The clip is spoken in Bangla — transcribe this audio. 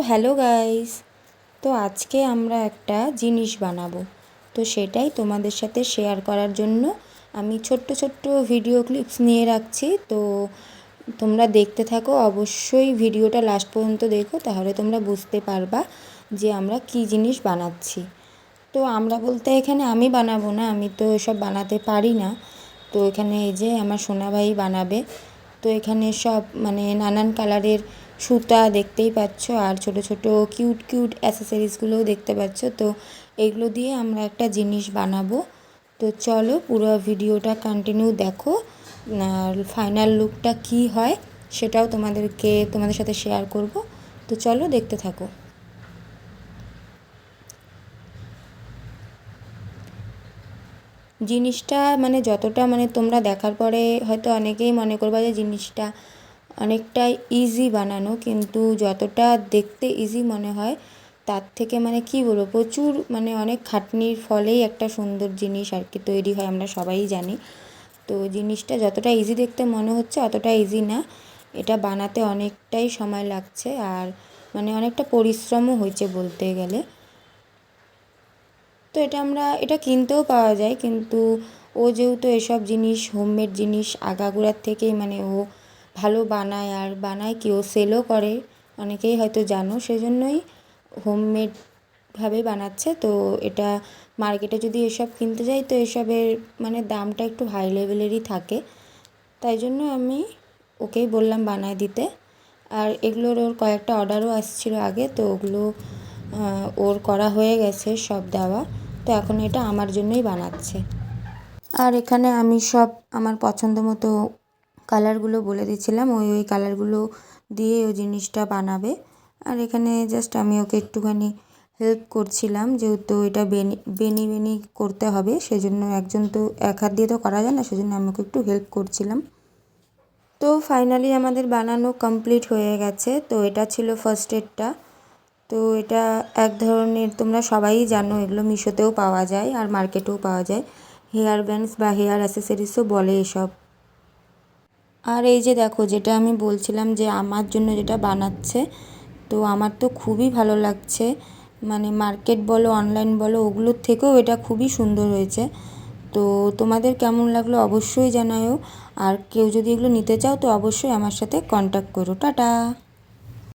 Hello guys. তো আজকে আমরা একটা জিনিস বানাবো। তো সেটাই তোমাদের সাথে শেয়ার করার জন্য আমি ছোট্ট ছোট্ট ভিডিও ক্লিপস নিয়ে রাখছি। তো তোমরা দেখতে থাকো, অবশ্যই ভিডিওটা লাস্ট পর্যন্ত দেখো, তাহলে তোমরা বুঝতে পারবা যে আমরা কি জিনিস বানাচ্ছি। তো আমরা বলতে এখানে আমি বানাবো না, আমি তো এসব বানাতে পারি না। তো এখানে এই যে আমার সোনা ভাই বানাবে। তো এখানে সব মানে নানান কালারের সুতা দেখতেই পাচ্ছ, আর ছোট ছোট কিউট কিউট অ্যাসেসরিজগুলোও দেখতে পাচ্ছ। তো এগুলো দিয়ে আমরা একটা জিনিস বানাবো। তো চলো পুরো ভিডিওটা কন্টিনিউ দেখো, আর ফাইনাল লুকটা কি হয় সেটাও তোমাদের সাথে শেয়ার করব। তো চলো দেখতে থাকো। জিনিসটা মানে যতটা মানে তোমরা দেখার পরে হয়তো অনেকেই মনে করবা যে জিনিসটা অনেকটাই ইজি বানানো, কিন্তু যতটা দেখতে ইজি মনে হয় তার থেকে মানে কি বলবো, প্রচুর মানে অনেক খাটনির ফলেই একটা সুন্দর জিনিস আর কি তৈরি হয়, আমরা সবাই জানি। তো জিনিসটা যতটা ইজি দেখতে মনে হচ্ছে অতটা ইজি না, এটা বানাতে অনেকটাই সময় লাগছে, আর মানে অনেকটা পরিশ্রমও হয়েছে বলতে গেলে। তো এটা কিনতেও পাওয়া যায়, কিন্তু ও যেহেতু এসব জিনিস হোমমেড জিনিস আগাগোড়ার থেকেই মানে ও ভালো বানায়, আর বানায় কি ও সেলও করে, অনেকেই হয়তো জানো, সেজন্যই হোমমেডভাবে বানাচ্ছে। তো এটা মার্কেটে যদি এসব কিনতে যাই তো এসবের মানে দামটা একটু হাই লেভেলেরই থাকে, তাই জন্য আমি ওকেই বললাম বানায় দিতে। আর এগুলোর ওর কয়েকটা অর্ডারও আসছিল আগে, তো ওগুলো ওর করা হয়ে গেছে সব দেওয়া। তো এখন এটা আমার জন্যই বানাচ্ছে। আর এখানে আমি সব আমার পছন্দ মতো কালারগুলো বলে দিচ্ছিলাম, ওই কালারগুলো দিয়ে ও জিনিসটা বানাবে। আর এখানে জাস্ট আমি ওকে একটুখানি হেল্প করছিলাম, যেহেতু এটা বেনি বেনি করতে হবে, সেজন্য একজন তো এক হাত দিয়ে তো করা যায় না, সেজন্য আমি ওকে একটু হেল্প করছিলাম। তো ফাইনালি আমাদের বানানো কমপ্লিট হয়ে গেছে। তো এটা ছিল ফার্স্ট এডটা। তো এটা এক ধরনের, তোমরা সবাই জানো, এগুলো মিশোতেও পাওয়া যায় আর মার্কেটেও পাওয়া যায়, হেয়ার ব্যান্ডস বা হেয়ার অ্যাসেসরিজও বলে এসব। আর এই যে দেখো, যেটা আমি বলছিলাম যে আমার জন্য যেটা বানাচ্ছে, তো আমার তো খুবই ভালো লাগছে, মানে মার্কেট বলো অনলাইন বলো ওগুলোর থেকেও এটা খুবই সুন্দর হয়েছে। তো তোমাদের কেমন লাগলো অবশ্যই জানাও, আর কেউ যদি এগুলো নিতে চাও তো অবশ্যই আমার সাথে কন্ট্যাক্ট করো। টাটা।